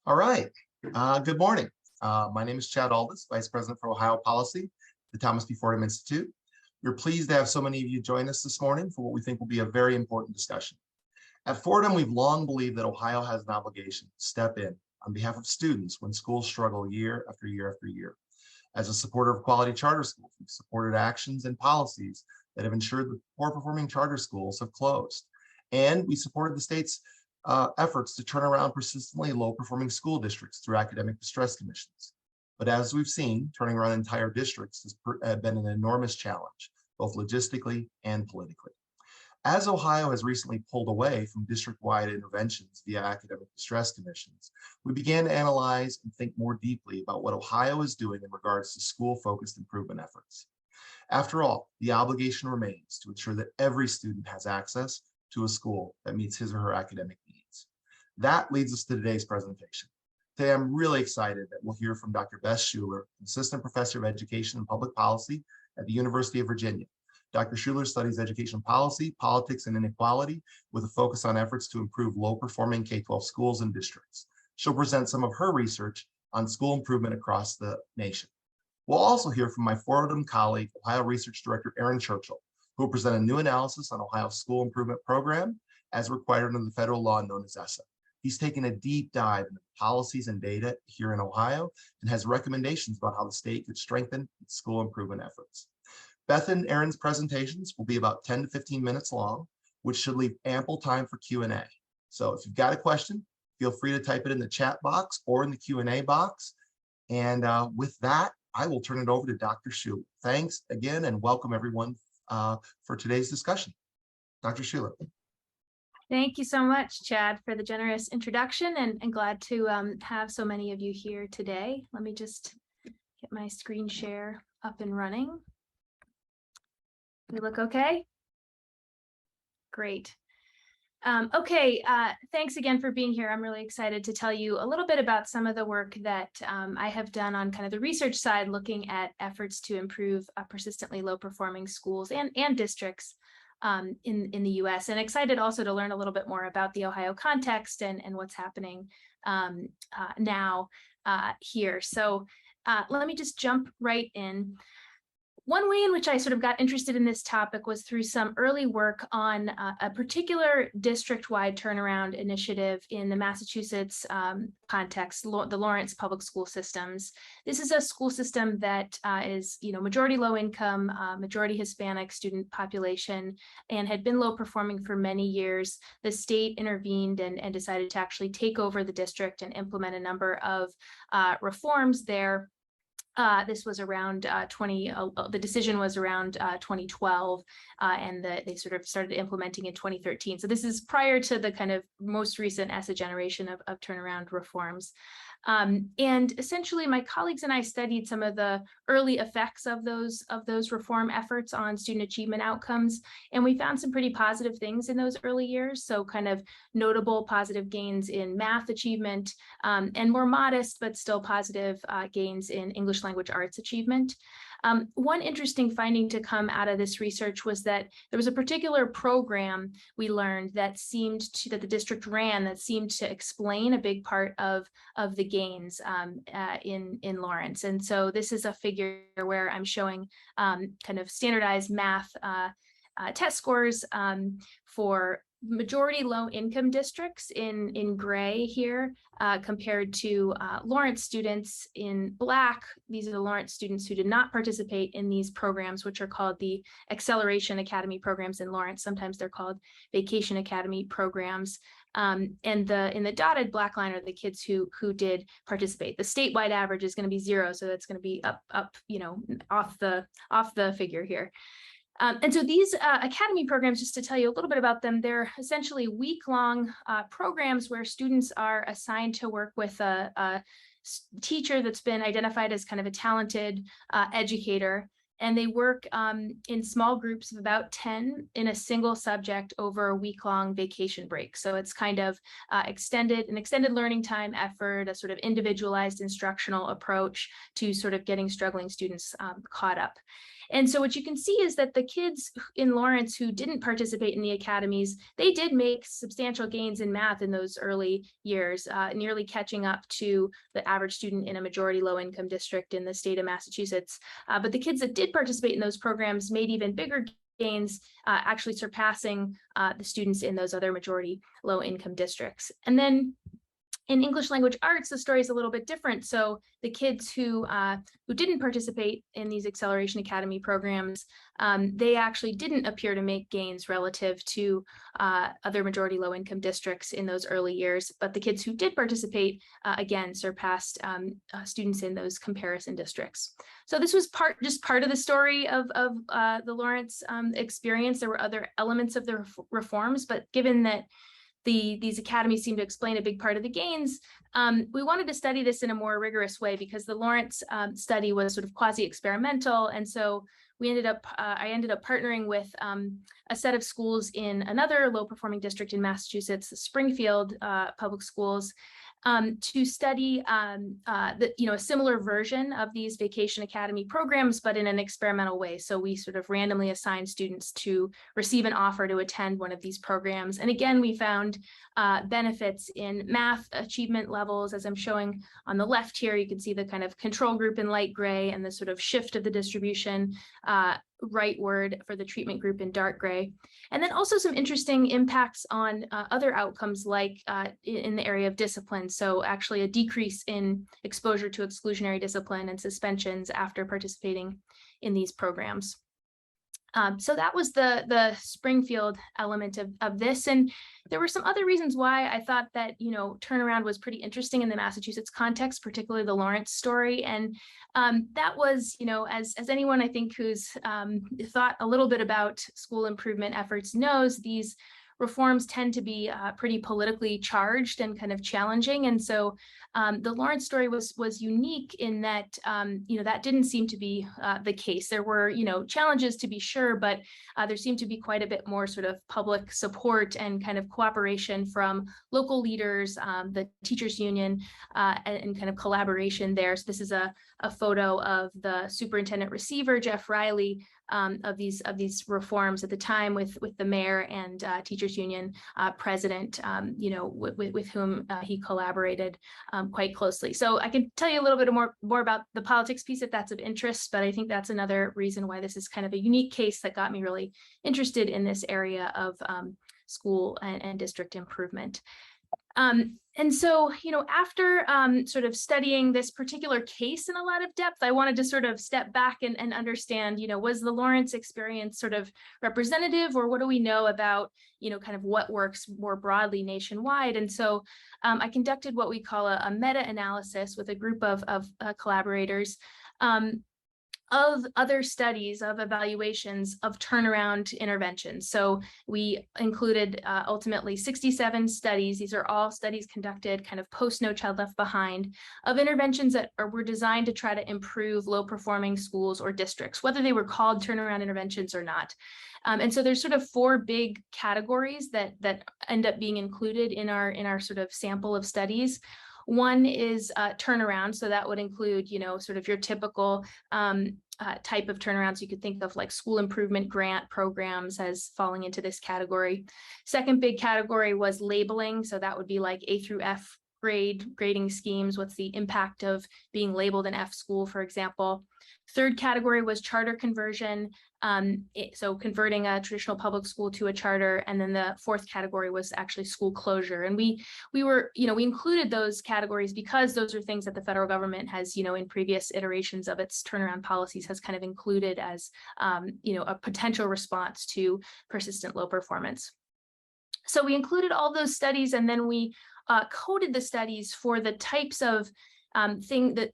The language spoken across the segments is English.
All right. Good morning. My name is Chad Aldis, Vice President for Ohio Policy, at the Thomas B. Fordham Institute. We're pleased to have so many of you join us this morning for what we think will be a very important discussion. At Fordham, we've long believed that Ohio has an obligation to step in on behalf of students when schools struggle year after year after year. As a supporter of quality charter schools, we've supported actions and policies that have ensured that poor performing charter schools have closed. And we supported the state's efforts to turn around persistently low-performing school districts through academic distress commissions. But as we've seen, turning around entire districts has been an enormous challenge, both logistically and politically. As Ohio has recently pulled away from district-wide interventions via academic distress commissions, we began to analyze and think more deeply about what Ohio is doing in regards to school-focused improvement efforts. After all, the obligation remains to ensure that every student has access to a school that meets his or her academic needs. That leads us to today's presentation. Today, I'm really excited that we'll hear from Dr. Beth Schueler, Assistant Professor of Education and Public Policy at the University of Virginia. Dr. Schueler studies education policy, politics, and inequality with a focus on efforts to improve low-performing K-12 schools and districts. She'll present some of her research on school improvement across the nation. We'll also hear from my Fordham colleague, Ohio Research Director Aaron Churchill, who will present a new analysis on Ohio's school improvement program as required under the federal law known as ESSA. He's taken a deep dive into policies and data here in Ohio and has recommendations about how the state could strengthen its school improvement efforts. Beth and Aaron's presentations will be about 10 to 15 minutes long, which should leave ample time for Q&A. So if you've got a question, feel free to type it in the chat box or in the Q&A box. And with that, I will turn it over to Dr. Schueler. Thanks again and welcome everyone for today's discussion. Dr. Schueler. Thank you so much, Chad, for the generous introduction, and glad to have so many of you here today. Let me just get my screen share up and running. We look okay? Great. Thanks again for being here. I'm really excited to tell you a little bit about some of the work that I have done on kind of the research side, looking at efforts to improve persistently low-performing schools and districts in the U.S. And excited also to learn a little bit more about the Ohio context and what's happening now here. So let me just jump right in. One way in which I sort of got interested in this topic was through some early work on a particular district-wide turnaround initiative in the Massachusetts context, the Lawrence Public School Systems. This is a school system that is, majority low income, majority Hispanic student population, and had been low performing for many years. The state intervened and decided to actually take over the district and implement a number of reforms there. This was around the decision was around 2012, and they sort of started implementing in 2013. So this is prior to the kind of most recent ESSA generation of turnaround reforms. And essentially, my colleagues and I studied some of the early effects of those reform efforts on student achievement outcomes, and we found some pretty positive things in those early years. So kind of notable positive gains in math achievement, and more modest but still positive gains in English language arts achievement. One interesting finding to come out of this research was that there was a particular program we learned that the district ran that seemed to explain a big part of the gains in Lawrence. And so this is a figure where I'm showing kind of standardized math test scores for majority low income districts in gray here, compared to Lawrence students in black. These are the Lawrence students who did not participate in these programs, which are called the Acceleration Academy programs in Lawrence. Sometimes they're called Vacation Academy programs. And in the dotted black line are the kids who did participate. The statewide average is going to be 0, so that's going to be up, off the figure here. And so these academy programs, just to tell you a little bit about them, they're essentially week-long programs where students are assigned to work with a teacher that's been identified as kind of a talented educator. And they work in small groups of about 10 in a single subject over a week-long vacation break. So it's kind of an extended learning time effort, a sort of individualized instructional approach to sort of getting struggling students caught up. And so what you can see is that the kids in Lawrence who didn't participate in the academies, they did make substantial gains in math in those early years, nearly catching up to the average student in a majority low-income district in the state of Massachusetts. But the kids that did participate in those programs made even bigger gains, actually surpassing the students in those other majority low-income districts. And then in English language arts, the story is a little bit different. So the kids who didn't participate in these Acceleration Academy programs, they actually didn't appear to make gains relative to other majority low-income districts in those early years. But the kids who did participate, again, surpassed students in those comparison districts. So this was just part of the story of the Lawrence experience. There were other elements of the reforms, but given that these academies seem to explain a big part of the gains, we wanted to study this in a more rigorous way because the Lawrence study was sort of quasi-experimental. And so I ended up partnering with a set of schools in another low-performing district in Massachusetts, the Springfield Public Schools, to study a similar version of these Vacation Academy programs, but in an experimental way. So we sort of randomly assigned students to receive an offer to attend one of these programs. And again, we found benefits in math achievement levels, as I'm showing on the left here. You can see the kind of control group in light gray and the sort of shift of the distribution rightward for the treatment group in dark gray. And then also some interesting impacts on other outcomes like in the area of discipline. So actually a decrease in exposure to exclusionary discipline and suspensions after participating in these programs. So that was the Springfield element of this. And there were some other reasons why I thought that, turnaround was pretty interesting in the Massachusetts context, particularly the Lawrence story. And that was, as anyone I think who's thought a little bit about school improvement efforts knows, these reforms tend to be pretty politically charged and kind of challenging. And so the Lawrence story was unique in that, that didn't seem to be the case. There were, challenges to be sure, but there seemed to be quite a bit more sort of public support and kind of cooperation from local leaders, the teachers union, and kind of collaboration there. So this is a photo of the superintendent receiver, Jeff Riley, of these reforms at the time with the mayor and teachers union president, with whom he collaborated quite closely. So I can tell you a little bit more about the politics piece if that's of interest, but I think that's another reason why this is kind of a unique case that got me really interested in this area of school and district improvement. And so, after sort of studying this particular case in a lot of depth, I wanted to sort of step back and understand, was the Lawrence experience sort of representative, or what do we know about, kind of what works more broadly nationwide? And so I conducted what we call a meta-analysis with a group of collaborators of other studies of evaluations of turnaround interventions. So we included ultimately 67 studies. These are all studies conducted kind of post No Child Left Behind of interventions that were designed to try to improve low performing schools or districts, whether they were called turnaround interventions or not. And so there's sort of four big categories that end up being included in our sort of sample of studies. One is turnaround. So that would include, sort of your typical type of turnarounds. You could think of like school improvement grant programs as falling into this category. Second big category was labeling. So that would be like A through F grading schemes. What's the impact of being labeled an F school, for example? Third category was charter conversion. So converting a traditional public school to a charter. And then the fourth category was actually school closure. And we included those categories because those are things that the federal government has, in previous iterations of its turnaround policies has kind of included as, a potential response to persistent low performance. So we included all those studies, and then we coded the studies for the types of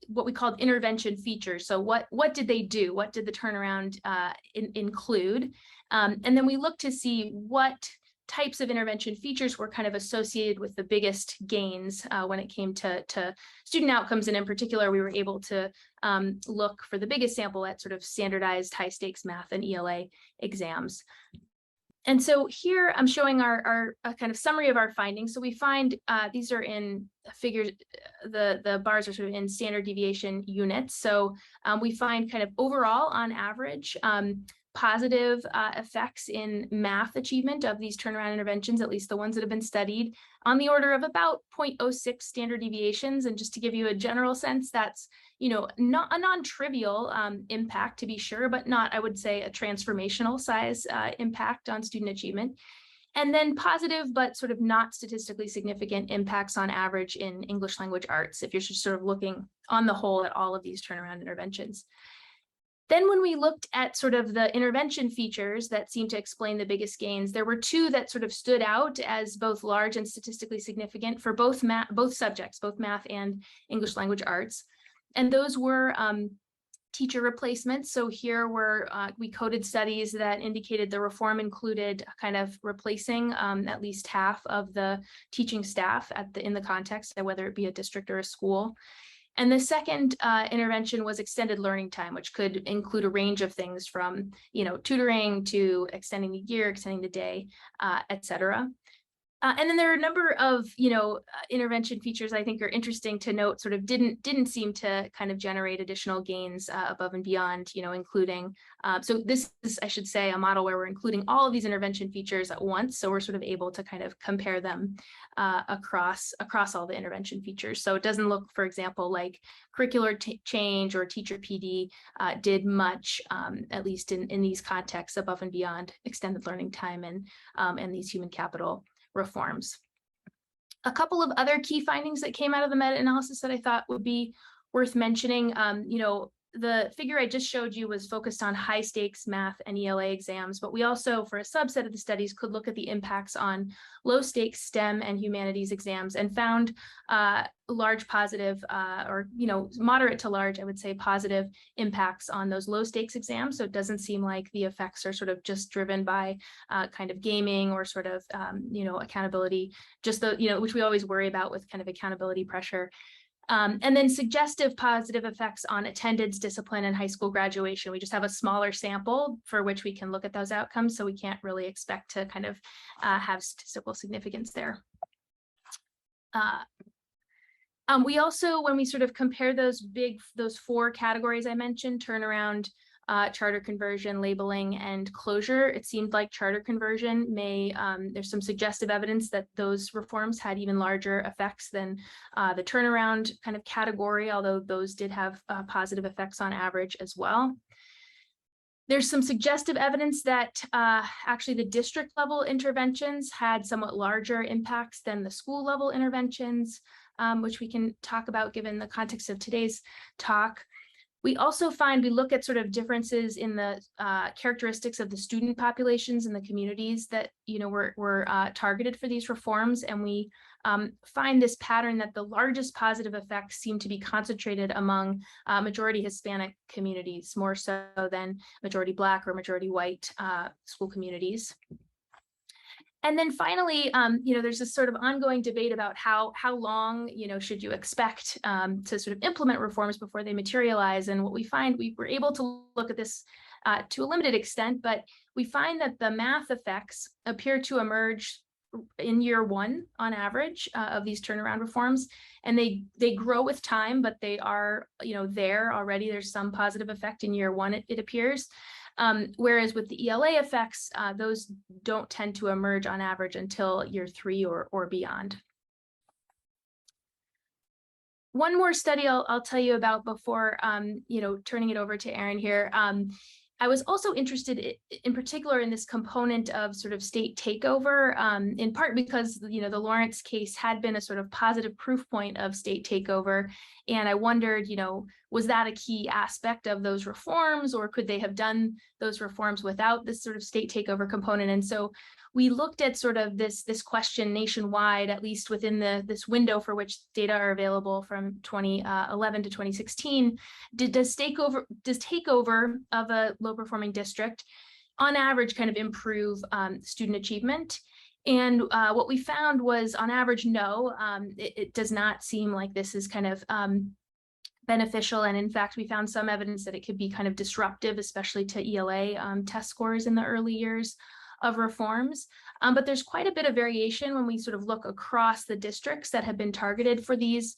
what we called intervention features. So what did they do? What did the turnaround include? And then we looked to see what types of intervention features were kind of associated with the biggest gains when it came to student outcomes. And in particular, we were able to look for the biggest sample at sort of standardized high stakes math and ELA exams. And so here I'm showing our kind of summary of our findings. So we find these are in figures, the bars are sort of in standard deviation units. So we find kind of overall on average positive effects in math achievement of these turnaround interventions, at least the ones that have been studied, on the order of about 0.06 standard deviations. And just to give you a general sense, that's, you know, not a non-trivial impact to be sure, but not, I would say, a transformational size impact on student achievement. And then positive, but sort of not statistically significant impacts on average in English language arts, if you're just sort of looking on the whole at all of these turnaround interventions. Then when we looked at sort of the intervention features that seem to explain the biggest gains, there were two that sort of stood out as both large and statistically significant for both subjects, both math and English language arts. And those were teacher replacements. So here we coded studies that indicated the reform included kind of replacing at least half of the teaching staff in the context, whether it be a district or a school. And the second intervention was extended learning time, which could include a range of things from, you know, tutoring to extending the year, extending the day, et cetera. And then there are a number of, you know, intervention features I think are interesting to note, sort of didn't seem to kind of generate additional gains above and beyond, you know, including. So this is, I should say, a model where we're including all of these intervention features at once. So we're sort of able to kind of compare them across all the intervention features. So it doesn't look, for example, like curricular change or teacher PD did much, at least in these contexts, above and beyond extended learning time and these human capital reforms. A couple of other key findings that came out of the meta-analysis that I thought would be worth mentioning, you know, the figure I just showed you was focused on high stakes math and ELA exams, but we also, for a subset of the studies, could look at the impacts on low stakes STEM and humanities exams and found large positive or, you know, moderate to large, I would say, positive impacts on those low stakes exams. So it doesn't seem like the effects are sort of just driven by kind of gaming or sort of, you know, accountability, just the, you know, which we always worry about with kind of accountability pressure. And then suggestive positive effects on attendance, discipline, and high school graduation. We just have a smaller sample for which we can look at those outcomes, so we can't really expect to kind of have statistical significance there. We also, when we sort of compare those four categories I mentioned, turnaround, charter conversion, labeling, and closure, it seemed like charter conversion there's some suggestive evidence that those reforms had even larger effects than the turnaround kind of category, although those did have positive effects on average as well. There's some suggestive evidence that actually the district level interventions had somewhat larger impacts than the school level interventions, which we can talk about given the context of today's talk. We also find, we look at sort of differences in the characteristics of the student populations in the communities that, you know, were targeted for these reforms. And we find this pattern that the largest positive effects seem to be concentrated among majority Hispanic communities, more so than majority Black or majority white school communities. And then finally, you know, there's this sort of ongoing debate about how long, you know, should you expect to sort of implement reforms before they materialize. And what we find, we were able to look at this to a limited extent, but we find that the math effects appear to emerge in year one on average of these turnaround reforms, and they grow with time, but they are, you know, there already. There's some positive effect in year one, it appears. Whereas with the ELA effects, those don't tend to emerge on average until year 3 or beyond. One more study I'll tell you about before you know, turning it over to Erin here. I was also interested in particular in this component of sort of state takeover, in part because, you know, the Lawrence case had been a sort of positive proof point of state takeover. And I wondered, you know, was that a key aspect of those reforms, or could they have done those reforms without this sort of state takeover component? And so we looked at sort of this question nationwide, at least within this window for which data are available from 2011 to 2016. Does takeover of a low performing district on average kind of improve student achievement? And what we found was, on average, no, it does not seem like this is kind of beneficial. And in fact, we found some evidence that it could be kind of disruptive, especially to ELA test scores in the early years of reforms. But there's quite a bit of variation when we sort of look across the districts that have been targeted for these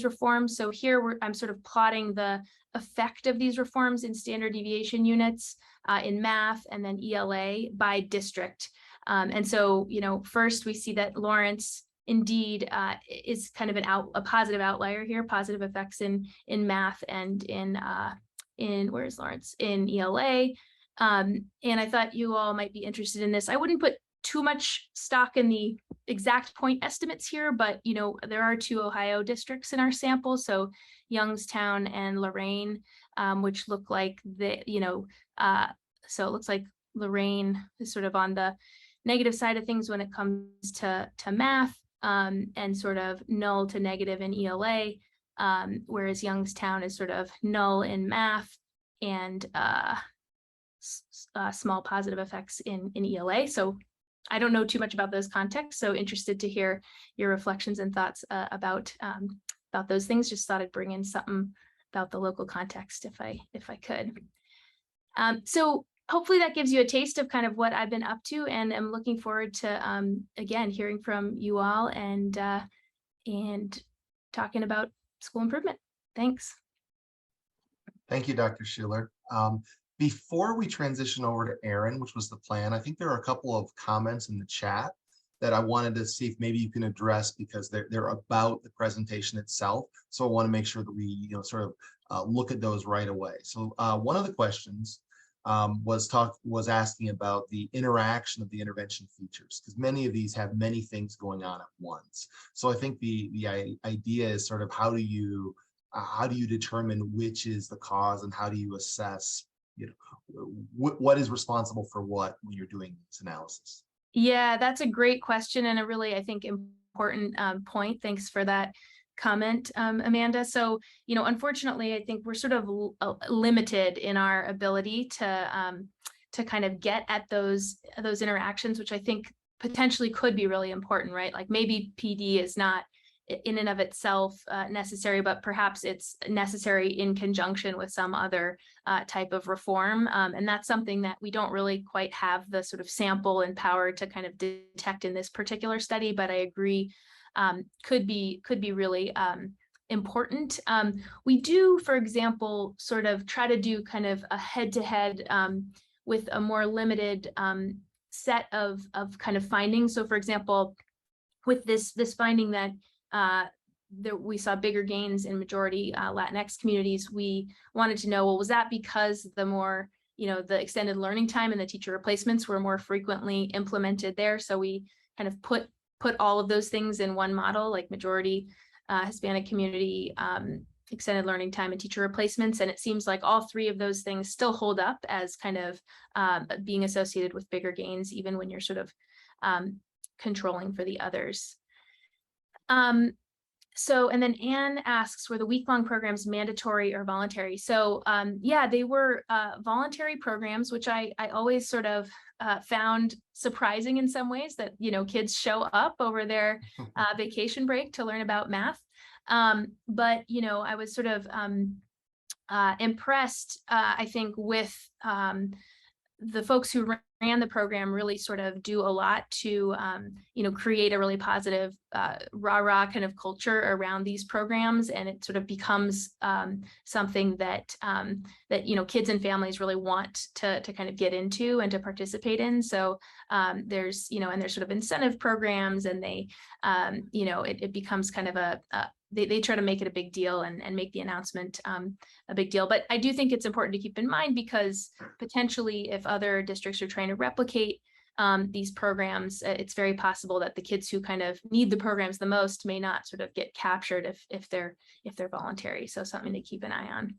reforms. So here I'm sort of plotting the effect of these reforms in standard deviation units in math and then ELA by district. And so, first we see that Lawrence indeed is kind of a positive outlier here, positive effects in math and in where's Lawrence? In ELA. And I thought you all might be interested in this. I wouldn't put too much stock in the exact point estimates here, but there are 2 Ohio districts in our sample, so Youngstown and Lorain, which look like so it looks like Lorain is sort of on the negative side of things when it comes to math, and sort of null to negative in ELA, whereas Youngstown is sort of null in math and small positive effects in ELA. So I don't know too much about those contexts, so interested to hear your reflections and thoughts about those things. Just thought I'd bring in something about the local context if I could. So hopefully that gives you a taste of kind of what I've been up to, and I'm looking forward to again hearing from you all and talking about school improvement. Thanks. Thank you, Dr. Schueler. Before we transition over to Aaron, which was the plan, I think there are a couple of comments in the chat that I wanted to see if maybe you can address, because they're about the presentation itself. So I want to make sure that we sort of look at those right away. So one of the questions was asking about the interaction of the intervention features, because many of these have many things going on at once. So I think the idea is sort of how do you determine which is the cause, and how do you assess what is responsible for what when you're doing this analysis? Yeah, that's a great question and a really, I think, important point. Thanks for that comment, Amanda. So, unfortunately, I think we're sort of limited in our ability to kind of get at those interactions, which I think potentially could be really important, right? Like maybe PD is not in and of itself necessary, but perhaps it's necessary in conjunction with some other type of reform. And that's something that we don't really quite have the sort of sample and power to kind of detect in this particular study, but I agree could be really important. We do, for example, sort of try to do kind of a head-to-head with a more limited set of kind of findings. So for example, with this finding that we saw bigger gains in majority Latinx communities, we wanted to know, well, was that because the more, the extended learning time and the teacher replacements were more frequently implemented there? So we kind of put all of those things in one model, like majority Hispanic community, extended learning time, and teacher replacements. And it seems like all 3 of those things still hold up as kind of being associated with bigger gains, even when you're sort of controlling for the others. So, and then Anne asks, were the week-long programs mandatory or voluntary? So, yeah, they were voluntary programs, which I always sort of found surprising in some ways, that, kids show up over their vacation break to learn about math. But, I was sort of impressed, I think, with the folks who ran the program really sort of do a lot to, create a really positive, rah-rah kind of culture around these programs. And it sort of becomes something that, kids and families really want to kind of get into and to participate in. So there's, and there's sort of incentive programs, and they, it becomes kind of they try to make it a big deal and make the announcement a big deal. But I do think it's important to keep in mind, because potentially if other districts are trying to replicate these programs, it's very possible that the kids who kind of need the programs the most may not sort of get captured if they're voluntary. So something to keep an eye on.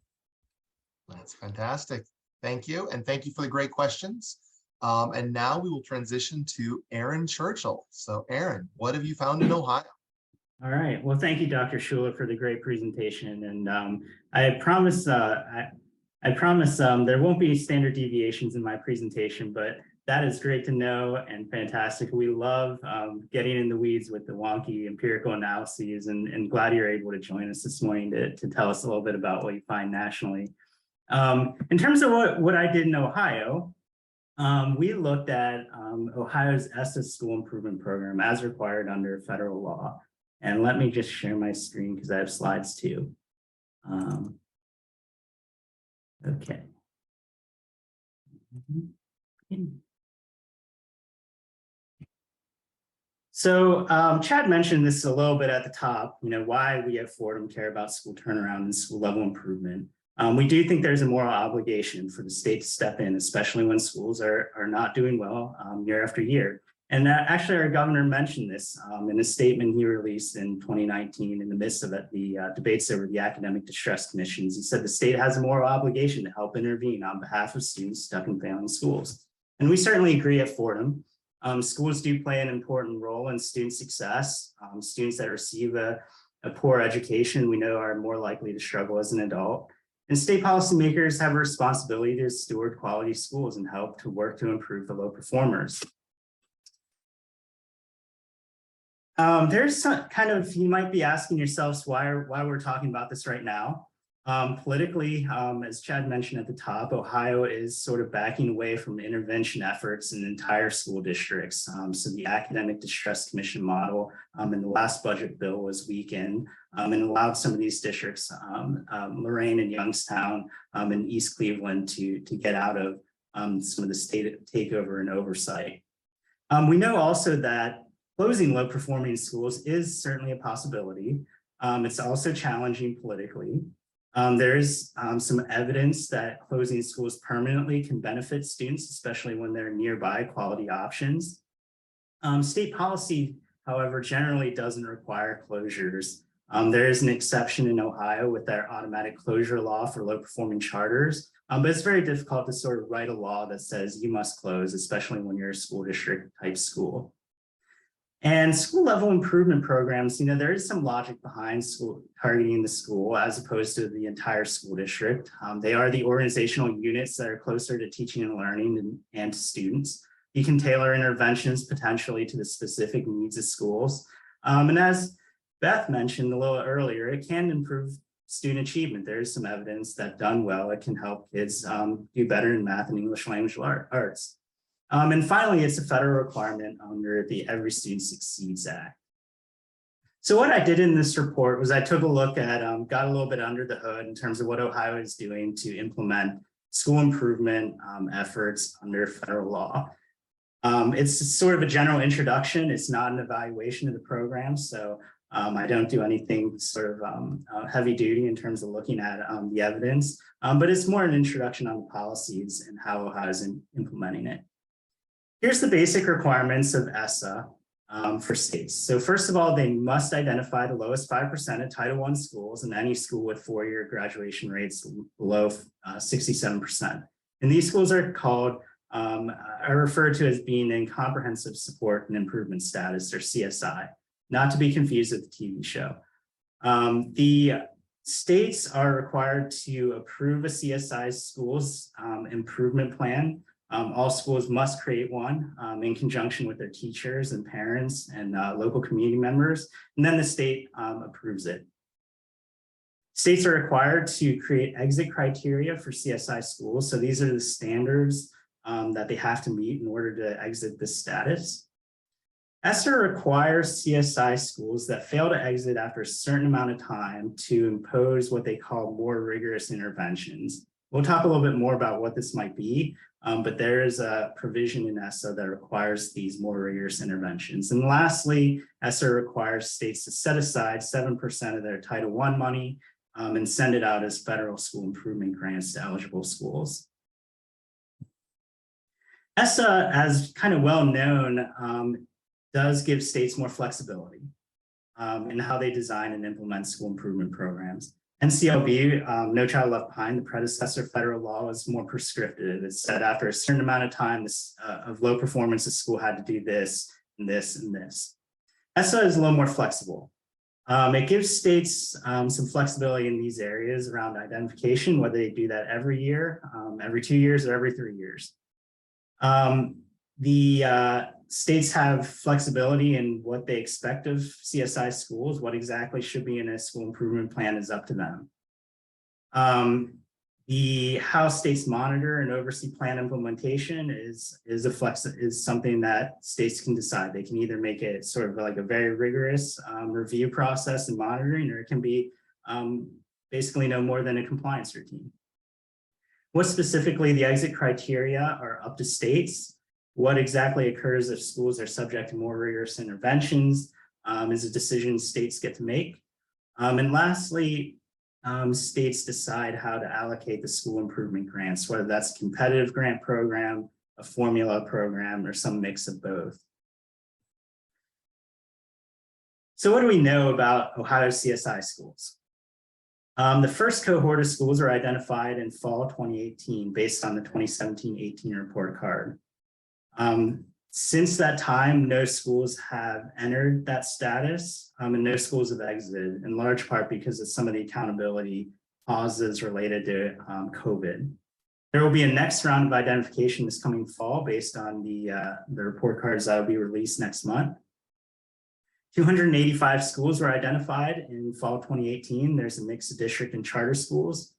That's fantastic. Thank you. And thank you for the great questions. And now we will transition to Aaron Churchill. So Aaron, what have you found in Ohio? All right. Well, thank you, Dr. Schueler, for the great presentation. And I promise there won't be standard deviations in my presentation, but that is great to know and fantastic. We love getting in the weeds with the wonky empirical analyses, and glad you're able to join us this morning to tell us a little bit about what you find nationally. In terms of what I did in Ohio, We looked at Ohio's ESSA school improvement program as required under federal law. And let me just share my screen because I have slides too. Okay. So Chad mentioned this a little bit at the top, why we at Fordham care about school turnaround and school level improvement. We do think there's a moral obligation for the state to step in, especially when schools are not doing well year after year. And actually our governor mentioned this in a statement he released in 2019 in the midst of the debates over the academic distress commissions. He said the state has a moral obligation to help intervene on behalf of students stuck in failing schools. And we certainly agree at Fordham. Schools do play an important role in student success. Students that receive a poor education, we know are more likely to struggle as an adult. And state policymakers have a responsibility to steward quality schools and help to work to improve the low performers. There's some kind of, you might be asking yourselves why we're talking about this right now. Politically, as Chad mentioned at the top, Ohio is sort of backing away from intervention efforts in entire school districts. So the academic distress commission model in the last budget bill was weakened and allowed some of these districts, Lorain and Youngstown and East Cleveland to get out of some of the state takeover and oversight. We know also that closing low performing schools is certainly a possibility. It's also challenging politically. There's some evidence that closing schools permanently can benefit students, especially when they're nearby quality options. State policy, however, generally doesn't require closures. There is an exception in Ohio with their automatic closure law for low performing charters, but it's very difficult to sort of write a law that says you must close, especially when you're a school district type school. And school level improvement programs, there is some logic behind targeting the school as opposed to the entire school district. They are the organizational units that are closer to teaching and learning and to students. You can tailor interventions potentially to the specific needs of schools. And as Beth mentioned a little earlier, it can improve student achievement. There is some evidence that done well, it can help kids do better in math and English language arts. And finally, it's a federal requirement under the Every Student Succeeds Act. So what I did in this report was I took a look at, got a little bit under the hood in terms of what Ohio is doing to implement school improvement efforts under federal law. It's sort of a general introduction. It's not an evaluation of the program. So I don't do anything sort of heavy duty in terms of looking at the evidence, but it's more an introduction on the policies and how Ohio is implementing it. Here's the basic requirements of ESSA for states. So first of all, they must identify the lowest 5% of Title I schools and any school with four-year graduation rates below 67%. And these schools are called, are referred to as being in comprehensive support and improvement status, or CSI, not to be confused with the TV show. The states are required to approve a CSI schools improvement plan. All schools must create one in conjunction with their teachers and parents and local community members, and then the state approves it. States are required to create exit criteria for CSI schools. So these are the standards that they have to meet in order to exit this status. ESSA requires CSI schools that fail to exit after a certain amount of time to impose what they call more rigorous interventions. We'll talk a little bit more about what this might be, but there is a provision in ESSA that requires these more rigorous interventions. And lastly, ESSA requires states to set aside 7% of their Title I money and send it out as federal school improvement grants to eligible schools. ESSA, as kind of well known, does give states more flexibility in how they design and implement school improvement programs. NCLB, No Child Left Behind, the predecessor federal law, is more prescriptive. It said after a certain amount of time of low performance, the school had to do this and this and this. ESSA is a little more flexible. It gives states some flexibility in these areas around identification, whether they do that every year, every 2 years, or every 3 years. The states have flexibility in what they expect of CSI schools. What exactly should be in a school improvement plan is up to them. How states monitor and oversee plan implementation is something that states can decide. They can either make it sort of like a very rigorous review process and monitoring, or it can be basically no more than a compliance routine. What specifically the exit criteria are up to states. What exactly occurs if schools are subject to more rigorous interventions is a decision states get to make. And lastly, states decide how to allocate the school improvement grants, whether that's a competitive grant program, a formula program, or some mix of both. So what do we know about Ohio CSI schools? The first cohort of schools are identified in fall 2018 based on the 2017-18 report card. Since that time, no schools have entered that status and no schools have exited, in large part because of some of the accountability pauses related to COVID. There will be a next round of identification this coming fall based on the report cards that will be released next month. 285 schools were identified in fall 2018. There's a mix of district and charter schools,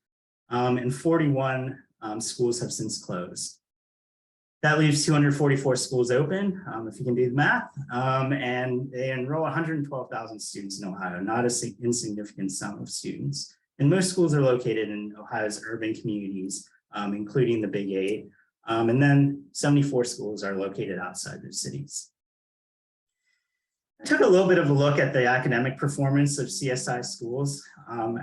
and 41 schools have since closed. That leaves 244 schools open, if you can do the math, and they enroll 112,000 students in Ohio, not an insignificant sum of students. And most schools are located in Ohio's urban communities, including the Big 8, and then 74 schools are located outside their cities. I took a little bit of a look at the academic performance of CSI schools.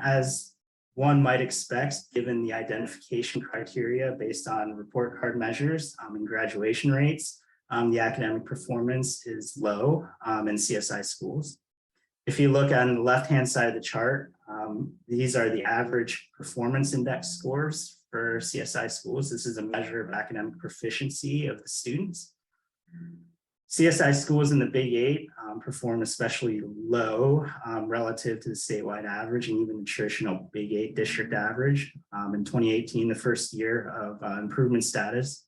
As one might expect, given the identification criteria based on report card measures and graduation rates, the academic performance is low in CSI schools. If you look on the left-hand side of the chart, these are the average performance index scores for CSI schools. This is a measure of academic proficiency of the students. CSI schools in the Big 8 perform especially low relative to the statewide average and even the traditional Big 8 district average. In 2018, the first year of improvement status,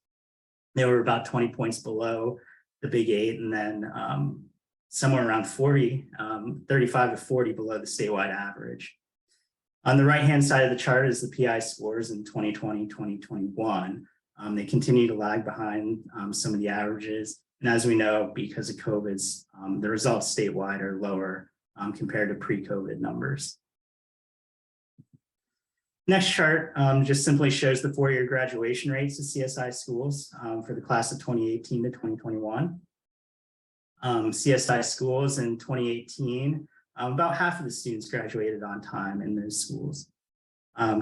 they were about 20 points below the Big 8, and then somewhere around 35 to 40 below the statewide average. On the right-hand side of the chart is the PI scores in 2020, 2021. They continue to lag behind some of the averages. And as we know, because of COVID, the results statewide are lower compared to pre-COVID numbers. Next chart just simply shows the four-year graduation rates of CSI schools for the class of 2018 to 2021. CSI schools in 2018, about half of the students graduated on time in those schools,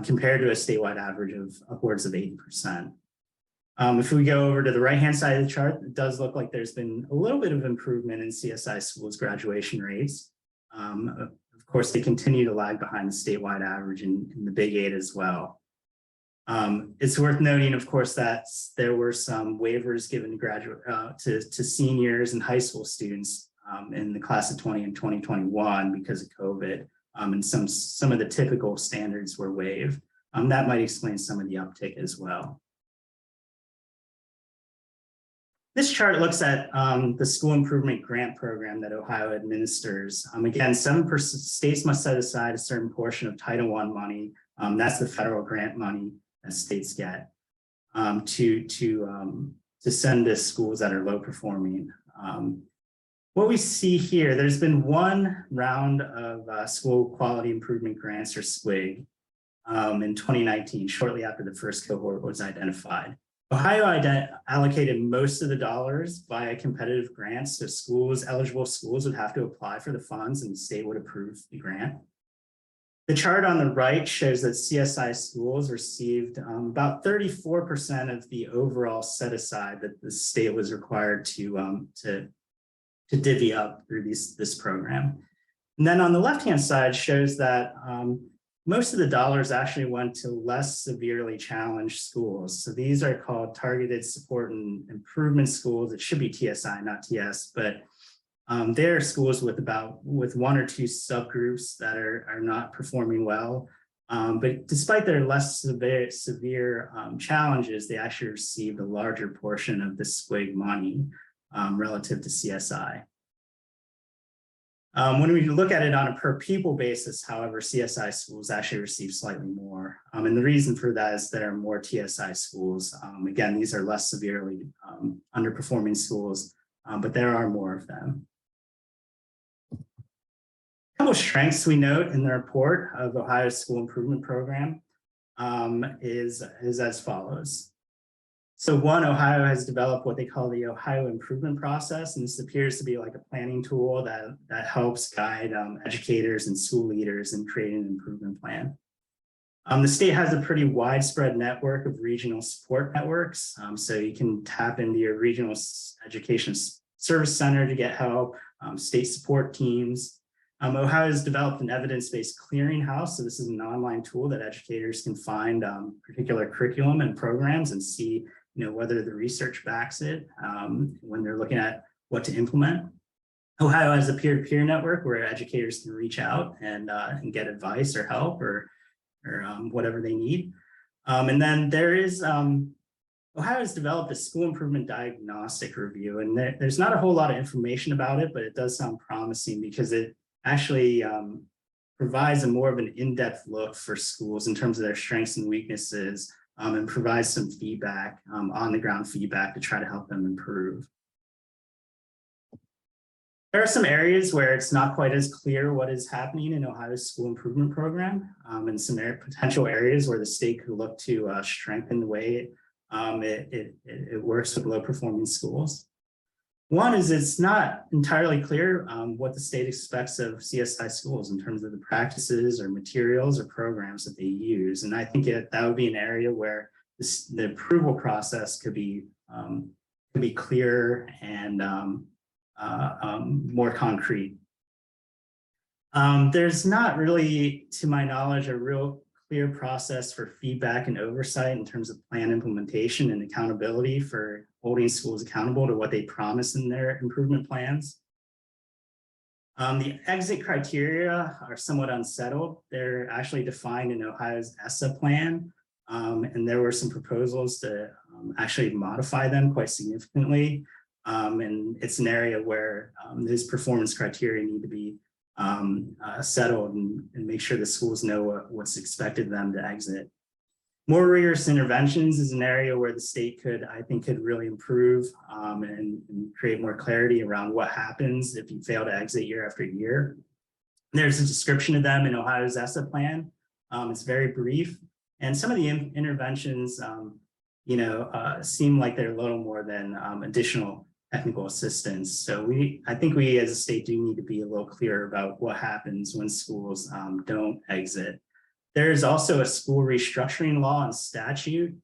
compared to a statewide average of upwards of 80%. If we go over to the right-hand side of the chart, it does look like there's been a little bit of improvement in CSI schools graduation rates. Of course, they continue to lag behind the statewide average in the Big 8 as well. It's worth noting, of course, that there were some waivers given to seniors and high school students in the class of 20 and 2021 because of COVID, and some of the typical standards were waived. That might explain some of the uptick as well. This chart looks at the school improvement grant program that Ohio administers. Again, 7% states must set aside a certain portion of Title I money. That's the federal grant money that states get to send to schools that are low performing. What we see here, there's been one round of school quality improvement grants, or SQIG, in 2019, shortly after the first cohort was identified. Ohio allocated most of the dollars via competitive grants, so eligible schools would have to apply for the funds and the state would approve the grant. The chart on the right shows that CSI schools received about 34% of the overall set aside that the state was required to divvy up through this program. And then on the left-hand side shows that most of the dollars actually went to less severely challenged schools. So these are called targeted support and improvement schools. It should be TSI, not TS, but they're schools with one or two subgroups that are not performing well. But despite their less severe challenges, they actually received a larger portion of the SQIG money relative to CSI. When we look at it on a per pupil basis, however, CSI schools actually receive slightly more. And the reason for that is there are more TSI schools. Again, these are less severely underperforming schools, but there are more of them. A couple of strengths we note in the report of Ohio's school improvement program is as follows. So one, Ohio has developed what they call the Ohio improvement process, and this appears to be like a planning tool that helps guide educators and school leaders in creating an improvement plan. The state has a pretty widespread network of regional support networks, so you can tap into your regional education service center to get help, state support teams. Ohio has developed an evidence-based clearinghouse, so this is an online tool that educators can find particular curriculum and programs and see whether the research backs it when they're looking at what to implement. Ohio has a peer-to-peer network where educators can reach out and get advice or help or whatever they need. And then there is, Ohio has developed a school improvement diagnostic review, and there's not a whole lot of information about it, but it does sound promising because it actually provides a more of an in-depth look for schools in terms of their strengths and weaknesses, and provides some feedback, on-the-ground feedback to try to help them improve. There are some areas where it's not quite as clear what is happening in Ohio's school improvement program, and some potential areas where the state could look to strengthen the way it works with low-performing schools. One is it's not entirely clear what the state expects of CSI schools in terms of the practices or materials or programs that they use. And I think that would be an area where the approval process could be clearer and more concrete. There's not really, to my knowledge, a real clear process for feedback and oversight in terms of plan implementation and accountability for holding schools accountable to what they promise in their improvement plans. The exit criteria are somewhat unsettled. They're actually defined in Ohio's ESSA plan, and there were some proposals to actually modify them quite significantly. And it's an area where these performance criteria need to be settled and make sure the schools know what's expected of them to exit. More rigorous interventions is an area where the state I think could really improve and create more clarity around what happens if you fail to exit year after year. There's a description of them in Ohio's ESSA plan. It's very brief, and some of the interventions, seem like they're a little more than additional technical assistance. So I think we as a state do need to be a little clearer about what happens when schools don't exit. There's also a school restructuring law and statute.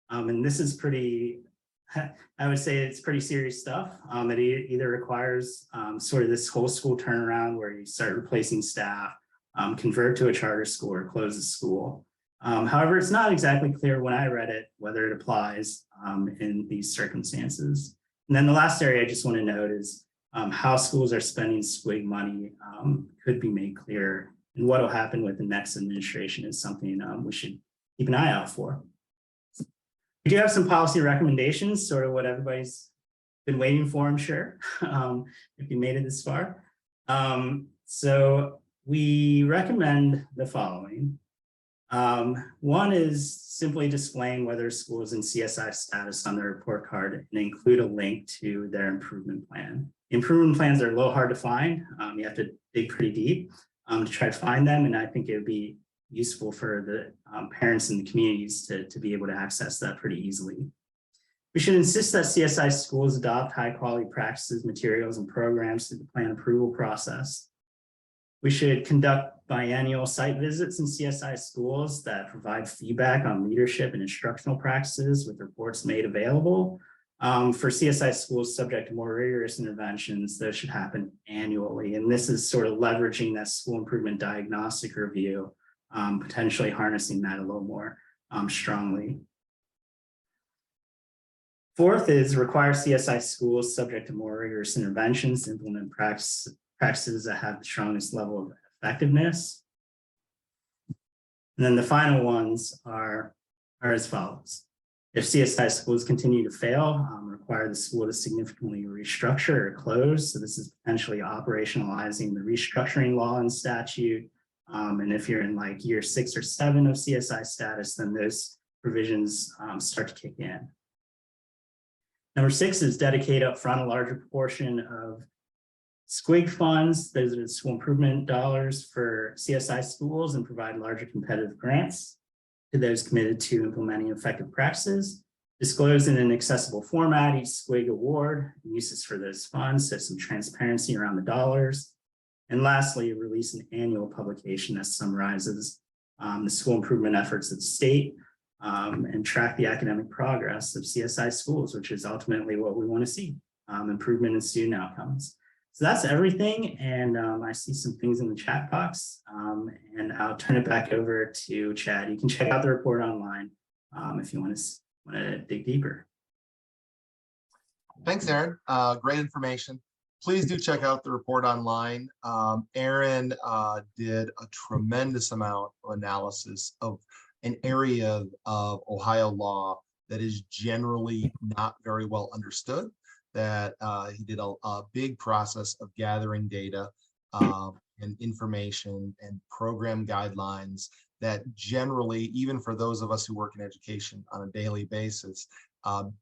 And this is I would say it's pretty serious stuff. It either requires sort of this whole school turnaround where you start replacing staff, convert to a charter school or close the school. However, it's not exactly clear when I read it whether it applies in these circumstances. And then the last area I just want to note is how schools are spending SWIG money could be made clearer. And what will happen with the next administration is something we should keep an eye out for. We do have some policy recommendations, sort of what everybody's been waiting for, I'm sure, if you made it this far. So we recommend the following. One is simply displaying whether school is in CSI status on their report card and include a link to their improvement plan. Improvement plans are a little hard to find. You have to dig pretty deep to try to find them. And I think it would be useful for the parents and the communities to be able to access that pretty easily. We should insist that CSI schools adopt high quality practices, materials, and programs through the plan approval process. We should conduct biannual site visits in CSI schools that provide feedback on leadership and instructional practices with reports made available. For CSI schools subject to more rigorous interventions, those should happen annually. And this is sort of leveraging that school improvement diagnostic review, potentially harnessing that a little more strongly. Fourth is require CSI schools subject to more rigorous interventions to implement practices that have the strongest level of effectiveness. And then the final ones are as follows. If CSI schools continue to fail, require the school to significantly restructure or close. So this is potentially operationalizing the restructuring law and statute. And if you're in like year 6 or 7 of CSI status, then those provisions start to kick in. Number 6 is dedicate upfront a larger proportion of SQUIG funds, those are the school improvement dollars for CSI schools, and provide larger competitive grants to those committed to implementing effective practices. Disclose in an accessible format each SQUIG award and uses for those funds, so some transparency around the dollars. And lastly, release an annual publication that summarizes the school improvement efforts of the state and track the academic progress of CSI schools, which is ultimately what we want to see, improvement in student outcomes. So that's everything. And I see some things in the chat box, and I'll turn it back over to Chad. You can check out the report online if you want to dig deeper. Thanks, Aaron. Great information. Please do check out the report online. Aaron did a tremendous amount of analysis of an area of Ohio law that is generally not very well understood. That he did a big process of gathering data and information and program guidelines that generally, even for those of us who work in education on a daily basis,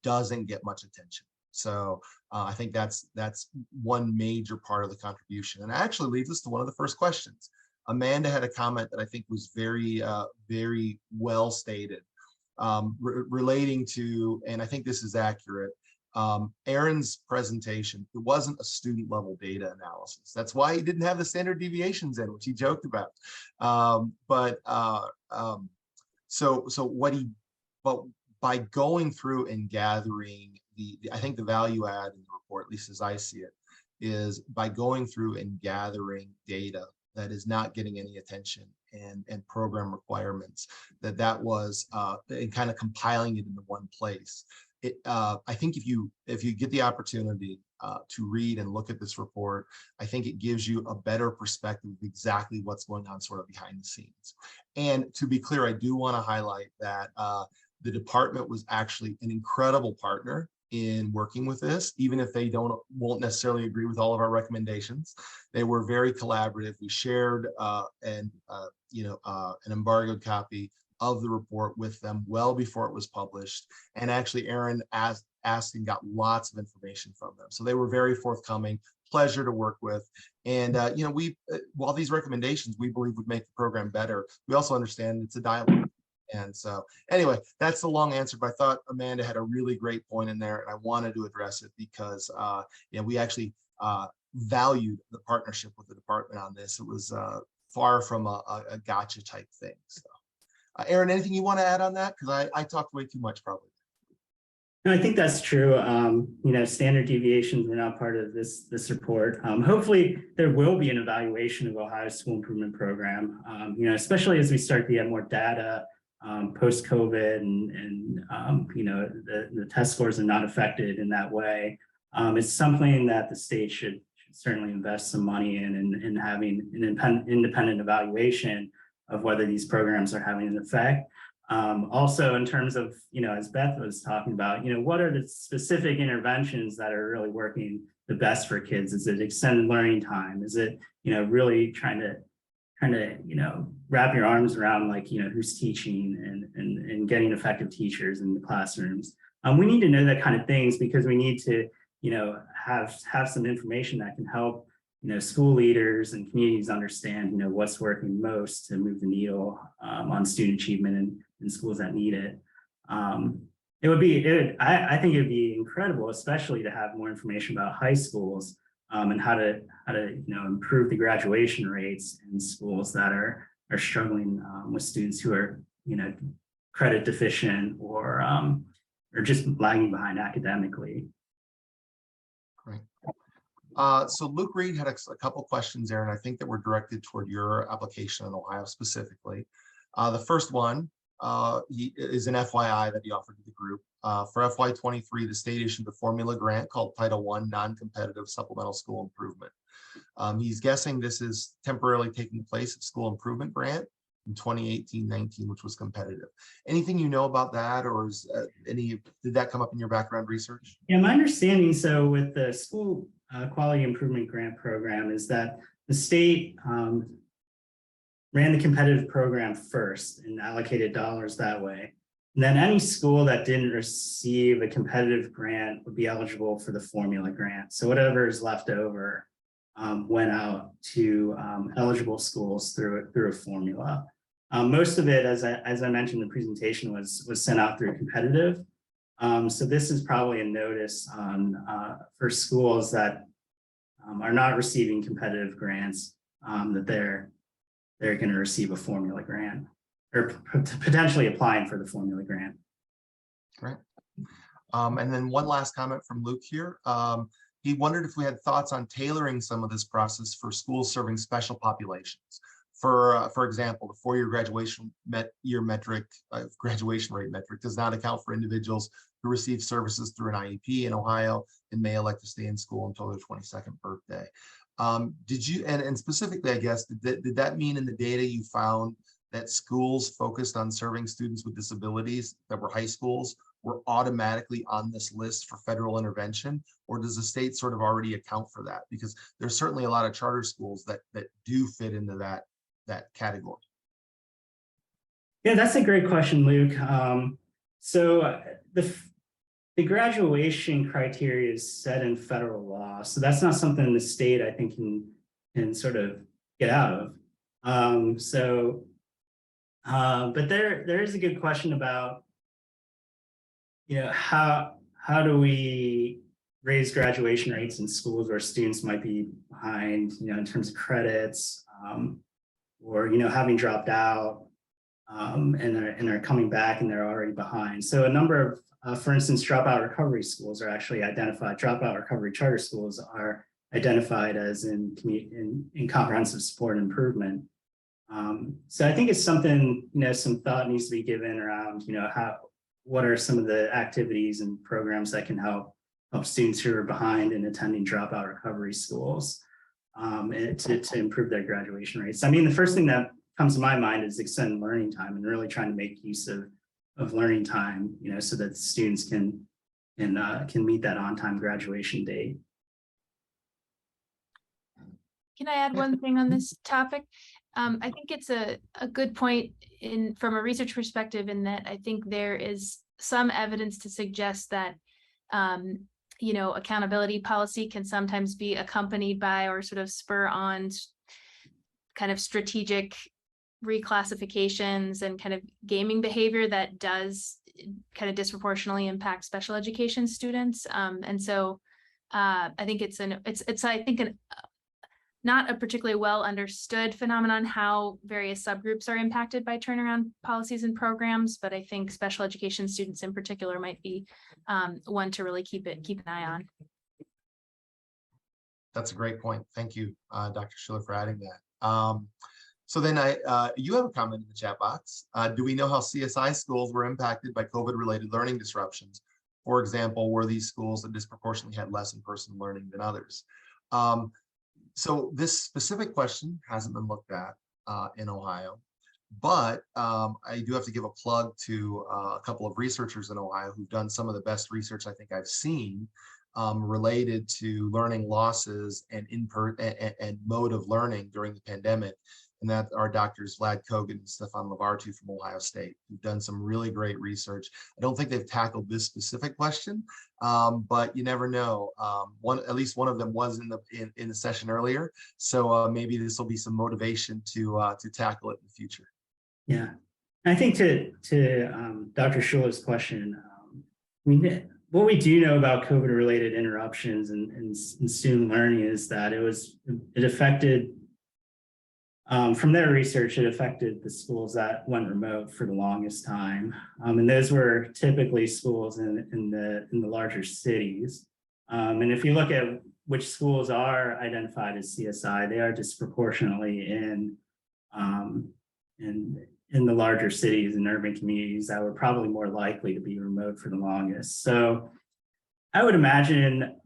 doesn't get much attention. So I think that's one major part of the contribution, and actually leads us to one of the first questions. Amanda had a comment that I think was very, very well stated, relating to, and I think this is accurate, Aaron's presentation. It wasn't a student level data analysis. That's why he didn't have the standard deviations in, which he joked about. But by going through and gathering I think the value add in the report, at least as I see it, is by going through and gathering data that is not getting any attention and program requirements, that was and kind of compiling it into one place. I think if you get the opportunity to read and look at this report, I think it gives you a better perspective of exactly what's going on sort of behind the scenes. And to be clear, I do want to highlight that the department was actually an incredible partner in working with this, even if they won't necessarily agree with all of our recommendations. They were very collaborative. We shared an embargoed copy of the report with them well before it was published. And actually Aaron asked and got lots of information from them. So they were very forthcoming, pleasure to work with. And while these recommendations we believe would make the program better, we also understand it's a dialogue. And so anyway, that's the long answer, but I thought Amanda had a really great point in there, and I wanted to address it because we actually valued the partnership with the department on this. It was far from a gotcha type thing. So Aaron, anything you want to add on that? Because I talked way too much probably. No, I think that's true. Standard deviations were not part of this report. Hopefully there will be an evaluation of Ohio's school improvement program, especially as we start to get more data post-COVID and the test scores are not affected in that way. It's something that the state should certainly invest some money in having an independent evaluation of whether these programs are having an effect. Also, in terms of, as Beth was talking about, what are the specific interventions that are really working the best for kids? Is it extended learning time? Is it, really trying to wrap your arms around who's teaching and getting effective teachers in the classrooms? We need to know that kind of things because we need to, have some information that can help, school leaders and communities understand, what's working most to move the needle on student achievement in schools that need it. I think it would be incredible, especially to have more information about high schools and how to improve the graduation rates in schools that are struggling with students who are credit deficient or just lagging behind academically. Great. So Luke Reed had a couple questions, Aaron, I think that were directed toward your application in Ohio specifically. The first one is an FYI that he offered to the group. For FY23, the state issued a formula grant called Title I Non-Competitive Supplemental School Improvement. He's guessing this is temporarily taking place of school improvement grant in 2018-19, which was competitive. Anything you know about that, or is did that come up in your background research? Yeah, my understanding, so with the school quality improvement grant program, is that the state ran the competitive program first and allocated dollars that way. And then any school that didn't receive a competitive grant would be eligible for the formula grant. So whatever is left over went out to eligible schools through a formula. Most of it, as I mentioned in the presentation, was sent out through competitive. So this is probably a notice on for schools that are not receiving competitive grants, that they're going to receive a formula grant, or potentially applying for the formula grant. Great. And then one last comment from Luke here. He wondered if we had thoughts on tailoring some of this process for schools serving special populations. For example, the four-year graduation graduation rate metric does not account for individuals who receive services through an IEP in Ohio and may elect to stay in school until their 22nd birthday. Did you, and specifically, I guess, did that mean in the data you found that schools focused on serving students with disabilities that were high schools were automatically on this list for federal intervention, or does the state sort of already account for that? Because there's certainly a lot of charter schools that do fit into that category. Yeah, that's a great question, Luke. So the graduation criteria is set in federal law, so that's not something the state, I think, can sort of get out of. But there is a good question about, how do we raise graduation rates in schools where students might be behind, in terms of credits, or having dropped out, and are coming back and they're already behind. So a number of, for instance, dropout recovery schools are actually identified. Dropout recovery charter schools are identified as in comprehensive support improvement. So I think it's something, some thought needs to be given around, what are some of the activities and programs that can help students who are behind in attending dropout recovery schools, and to improve their graduation rates. I mean, the first thing that comes to my mind is extended learning time, and really trying to make use of learning time, so that students can meet that on-time graduation date. Can I add one thing on this topic? I think it's a good point from a research perspective, in that I think there is some evidence to suggest that accountability policy can sometimes be accompanied by, or sort of spur on, kind of strategic reclassifications and kind of gaming behavior that does kind of disproportionately impact special education students. And so I think it's not a particularly well understood phenomenon how various subgroups are impacted by turnaround policies and programs, but I think special education students in particular might be one to really keep an eye on. That's a great point. Thank you, Dr. Schueler, for adding that. So then you have a comment in the chat box. Do we know how CSI schools were impacted by COVID-related learning disruptions? For example, were these schools that disproportionately had less in-person learning than others? So this specific question hasn't been looked at in Ohio, but I do have to give a plug to a couple of researchers in Ohio who've done some of the best research I think I've seen related to learning losses and and mode of learning during the pandemic. And that are Doctors Vlad Kogan and Stefan Levartu from Ohio State, who've done some really great research. I don't think they've tackled this specific question, but you never know. At least one of them was in the session earlier, so maybe this will be some motivation to tackle it in the future. Yeah, I think to Dr. Schueler's question, what we do know about COVID-related interruptions in student learning is that it affected. From their research, it affected the schools that went remote for the longest time, and those were typically schools in the larger cities. And if you look at which schools are identified as CSI, they are disproportionately in the larger cities and urban communities that were probably more likely to be remote for the longest. So I would imagine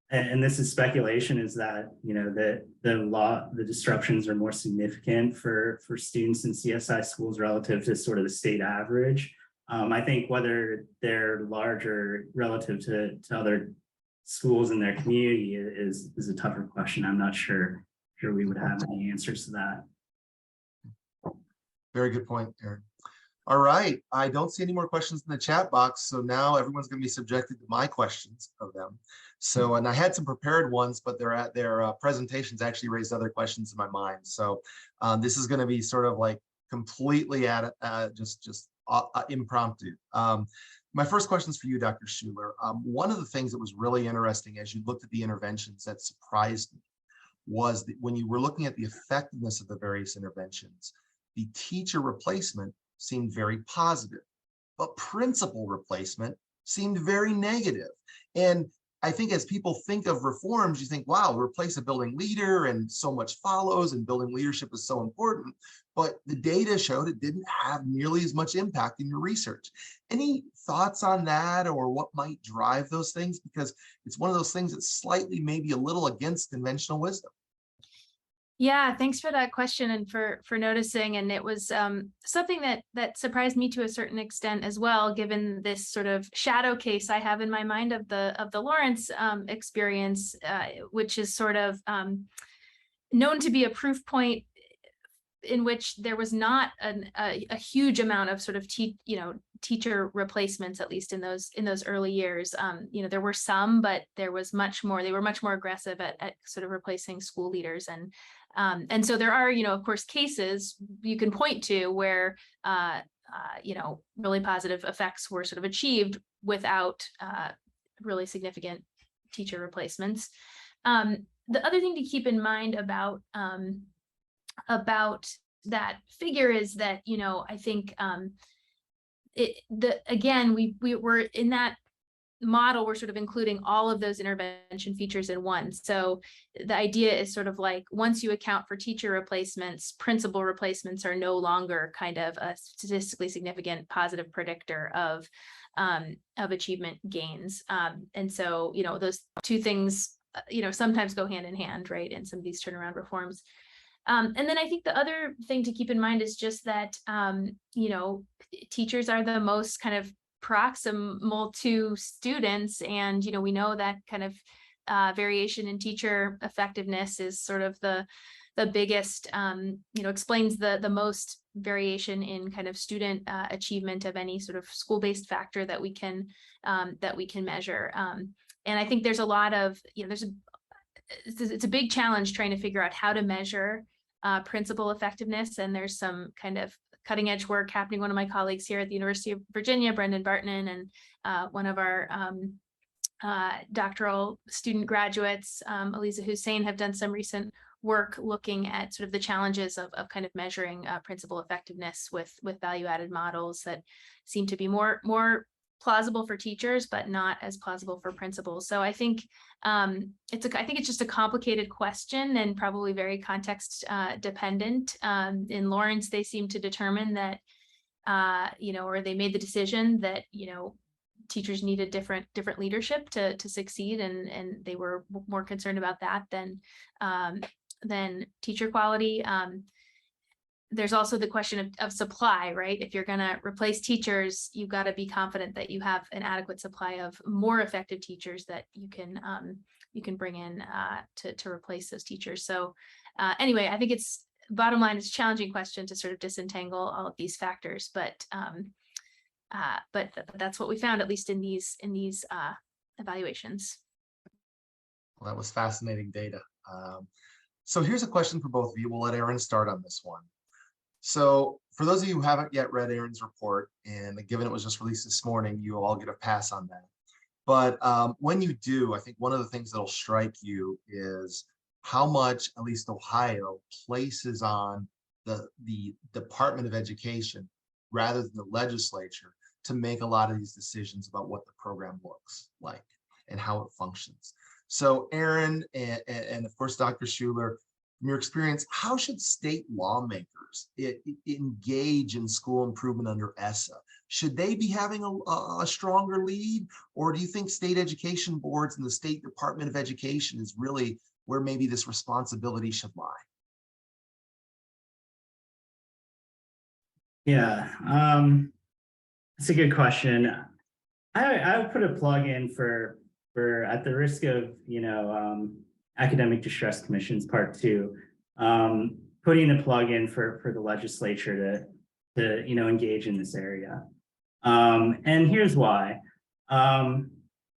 and this is speculation, is that, you know, the disruptions are more significant for students in CSI schools relative to sort of the state average. I think whether they're larger relative to other schools in their community is a tougher question. I'm not sure we would have any answers to that. Very good point, Aaron. All right, I don't see any more questions in the chat box, so now everyone's going to be subjected to my questions of them. So, and I had some prepared ones, but their presentations actually raised other questions in my mind. So this is going to be sort of like completely just impromptu. My first question is for you, Dr. Schueler. One of the things that was really interesting as you looked at the interventions that surprised me was that when you were looking at the effectiveness of the various interventions, the teacher replacement seemed very positive, but principal replacement seemed very negative. And I think as people think of reforms, you think, wow, replace a building leader and so much follows and building leadership is so important. But the data showed it didn't have nearly as much impact in your research. Any thoughts on that, or what might drive those things? Because it's one of those things that's slightly maybe a little against conventional wisdom. Yeah, thanks for that question and for noticing. And it was something that surprised me to a certain extent as well, given this sort of shadow case I have in my mind of the Lawrence experience, which is sort of known to be a proof point in which there was not a huge amount of sort of teacher replacements, at least in those early years. There were some, but there was much more. They were much more aggressive at sort of replacing school leaders, and so there are, of course, cases you can point to where really positive effects were sort of achieved without really significant teacher replacements. The other thing to keep in mind about that figure is that, I think again, we were in that model, we're sort of including all of those intervention features in one. So the idea is sort of like, once you account for teacher replacements, principal replacements are no longer kind of a statistically significant positive predictor of achievement gains. And so, those two things, sometimes go hand in hand, right, in some of these turnaround reforms. And then I think the other thing to keep in mind is just that, teachers are the most kind of proximal to students. And, we know that kind of variation in teacher effectiveness is sort of the biggest, explains the most variation in kind of student achievement of any sort of school-based factor that we can measure. And I think there's a lot of, it's a big challenge trying to figure out how to measure principal effectiveness. And there's some kind of cutting edge work happening. One of my colleagues here at the University of Virginia, Brendan Bartman, and one of our doctoral student graduates, Aliza Hussein, have done some recent work looking at sort of the challenges of kind of measuring principal effectiveness with value-added models that seem to be more plausible for teachers, but not as plausible for principals. So I think it's just a complicated question and probably very context dependent. In Lawrence, they seem to determine that, or they made the decision that, teachers needed different leadership to succeed, and they were more concerned about that than teacher quality. There's also the question of supply, right? If you're going to replace teachers, you've got to be confident that you have an adequate supply of more effective teachers that you can bring in to replace those teachers. So anyway, I think bottom line, it's a challenging question to sort of disentangle all of these factors, but that's what we found, at least in these evaluations. Well, that was fascinating data. So here's a question for both of you. We'll let Aaron start on this one. So for those of you who haven't yet read Aaron's report, and given it was just released this morning, you all get a pass on that. But when you do, I think one of the things that'll strike you is how much, at least Ohio, places on the Department of Education rather than the legislature to make a lot of these decisions about what the program looks like and how it functions. So Aaron and of course, Dr. Schueler, from your experience, how should state lawmakers engage in school improvement under ESSA? Should they be having a stronger lead, or do you think state education boards and the State Department of Education is really where maybe this responsibility should lie? Yeah, that's a good question. I would put a plug in for at the risk of, academic distress commissions part 2, putting a plug in for the legislature to engage in this area. And here's why. And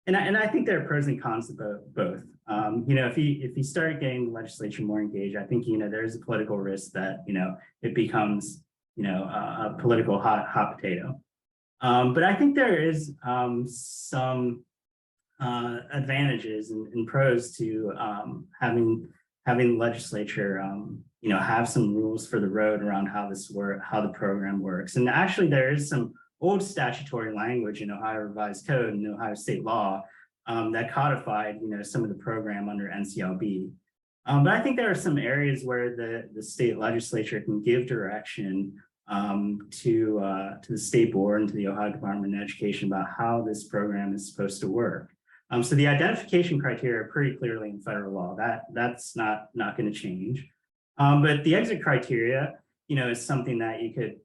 I think there are pros and cons to both. If you start getting the legislature more engaged, I think there's a political risk that it becomes a political hot potato. But I think there is some advantages and pros to having the legislature have some rules for the road around how the program works. And actually there is some old statutory language in Ohio Revised Code and Ohio State law that codified some of the program under NCLB. But I think there are some areas where the state legislature can give direction to the state board and to the Ohio Department of Education about how this program is supposed to work. So the identification criteria are pretty clearly in federal law. That's not going to change. But the exit criteria, is something that you could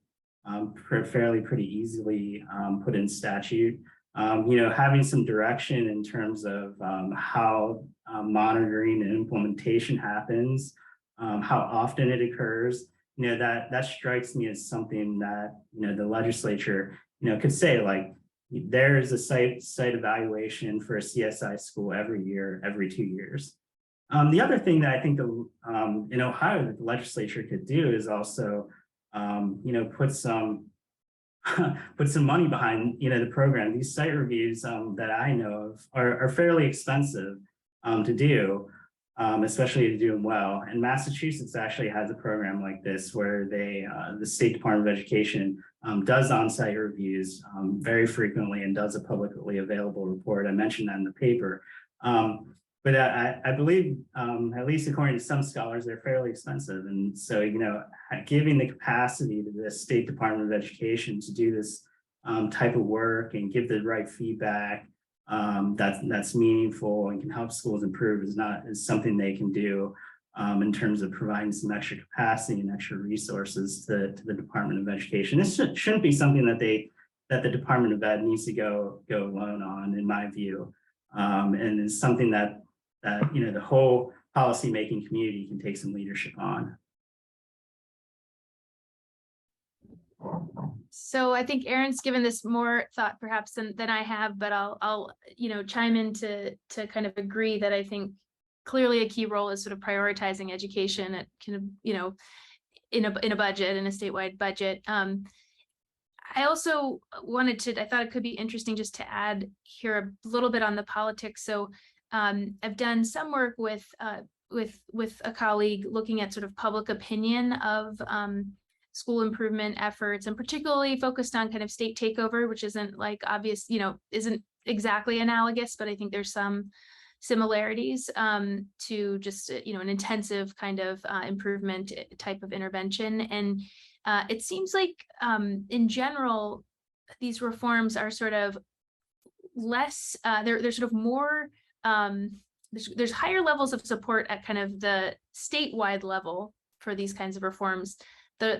pretty easily put in statute. Having some direction in terms of how monitoring and implementation happens, how often it occurs. That strikes me as something that the legislature could say, like, there is a site evaluation for a CSI school every year, every 2 years. The other thing that I think in Ohio that the legislature could do is also put some money behind the program. These site reviews that I know of are fairly expensive to do. Especially to do them well. And Massachusetts actually has a program like this where the State Department of Education does on-site reviews very frequently and does a publicly available report. I mentioned that in the paper. But I believe, at least according to some scholars, they're fairly expensive. And so, giving the capacity to the State Department of Education to do this type of work and give the right feedback that's meaningful and can help schools improve is something they can do in terms of providing some extra capacity and extra resources to the Department of Education. This shouldn't be something that the Department of Ed needs to go alone on, in my view, and it's something that the whole policymaking community can take some leadership on. So I think Aaron's given this more thought perhaps than I have, but I'll chime in to kind of agree that I think clearly a key role is sort of prioritizing education at kind of, in a budget, in a statewide budget. I also I thought it could be interesting just to add here a little bit on the politics. So I've done some work with a colleague looking at sort of public opinion of school improvement efforts, and particularly focused on kind of state takeover, which isn't like obvious, isn't exactly analogous, but I think there's some similarities to just, an intensive kind of improvement type of intervention. And it seems like in general, these reforms are sort of less, they're sort of more, there's higher levels of support at kind of the statewide level for these kinds of reforms.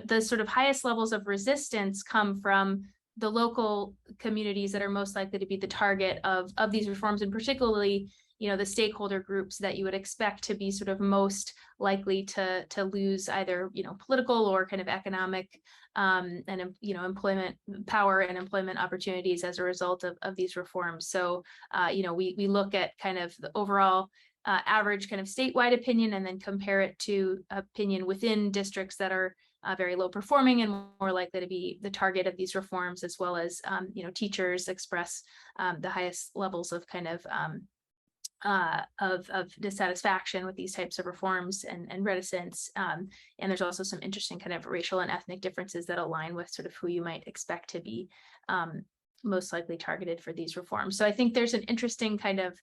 The sort of highest levels of resistance come from the local communities that are most likely to be the target of these reforms, and particularly, the stakeholder groups that you would expect to be sort of most likely to lose either, political or kind of economic and, employment power and employment opportunities as a result of these reforms. So, we look at kind of the overall average kind of statewide opinion and then compare it to opinion within districts that are very low performing and more likely to be the target of these reforms, as well as, teachers express the highest levels of kind of dissatisfaction with these types of reforms and reticence. And there's also some interesting kind of racial and ethnic differences that align with sort of who you might expect to be most likely targeted for these reforms. So I think there's an interesting kind of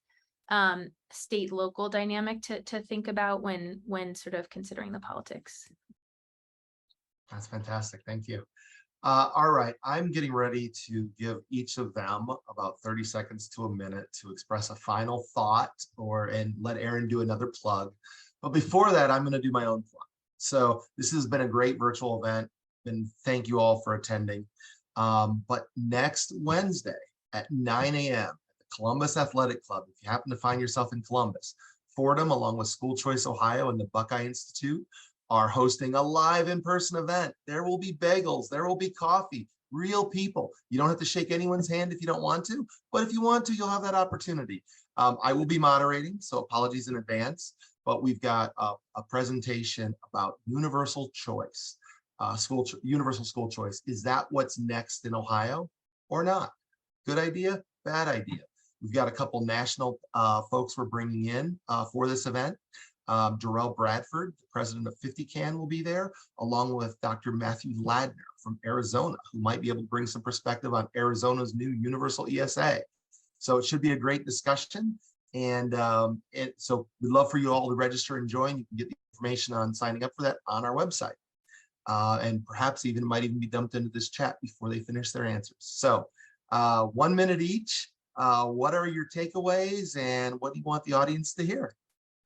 state local dynamic to think about when sort of considering the politics. That's fantastic. Thank you. All right, I'm getting ready to give each of them about 30 seconds to a minute to express a final thought and let Aaron do another plug. But before that, I'm going to do my own plug. So this has been a great virtual event, and thank you all for attending. But next Wednesday at 9 a.m. at the Columbus Athletic Club, if you happen to find yourself in Columbus, Fordham, along with School Choice Ohio and the Buckeye Institute, are hosting a live in-person event. There will be bagels, there will be coffee, real people. You don't have to shake anyone's hand if you don't want to, but if you want to, you'll have that opportunity. I will be moderating, so apologies in advance, but we've got a presentation about universal choice, universal school choice. Is that what's next in Ohio or not? Good idea, bad idea. We've got a couple national folks we're bringing in for this event. Darrell Bradford, the president of 50 CAN, will be there, along with Dr. Matthew Ladner from Arizona, who might be able to bring some perspective on Arizona's new universal ESSA. So it should be a great discussion. And so we'd love for you all to register and join. You can get the information on signing up for that on our website. And perhaps even might even be dumped into this chat before they finish their answers. So 1 minute each. What are your takeaways and what do you want the audience to hear?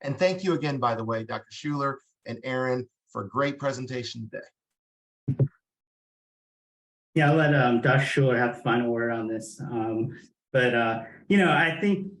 And thank you again, by the way, Dr. Schueler and Aaron, for a great presentation today. Yeah, I'll let Dr. Schueler have the final word on this. You know, I think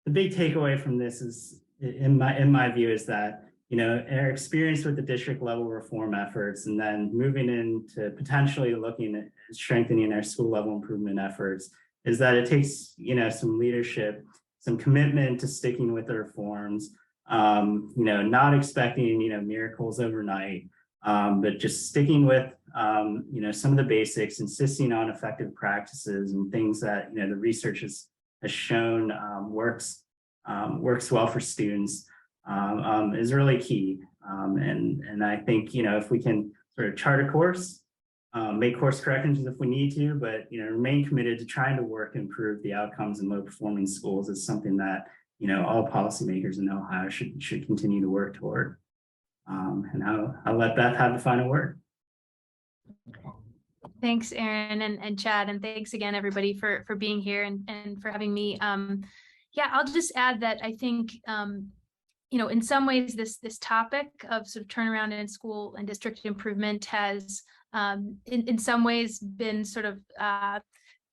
the big takeaway from this is, in my view, is that, you know, our experience with the district level reform efforts and then moving into potentially looking at strengthening our school level improvement efforts is that it takes, you know, some leadership, some commitment to sticking with the reforms, you know, not expecting, you know, miracles overnight, but just sticking with, you know, some of the basics, insisting on effective practices and things that, you know, the research has shown works well for students is really key. And I think, you know, if we can sort of chart a course, make course corrections if we need to, but, you know, remain committed to trying to work to improve the outcomes in low performing schools is something that, you know, all policymakers in Ohio should continue to work toward. And I'll let Beth have the final word. Thanks, Aaron and Chad, and thanks again, everybody, for being here and for having me. Yeah, I'll just add that I think, you know, in some ways, this topic of sort of turnaround in school and district improvement has, in some ways, been sort of,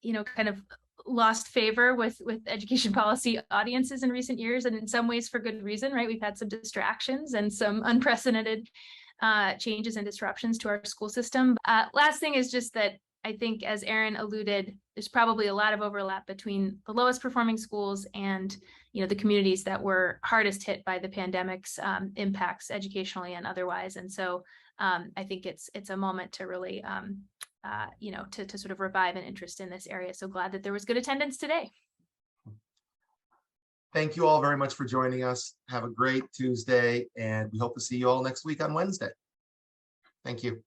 you know, kind of lost favor with education policy audiences in recent years, and in some ways for good reason, right? We've had some distractions and some unprecedented changes and disruptions to our school system. Last thing is just that I think, as Aaron alluded, there's probably a lot of overlap between the lowest performing schools and, you know, the communities that were hardest hit by the pandemic's impacts educationally and otherwise. And so I think it's a moment to really, you know, to sort of revive an interest in this area. So glad that there was good attendance today. Thank you all very much for joining us. Have a great Tuesday, and we hope to see you all next week on Wednesday. Thank you.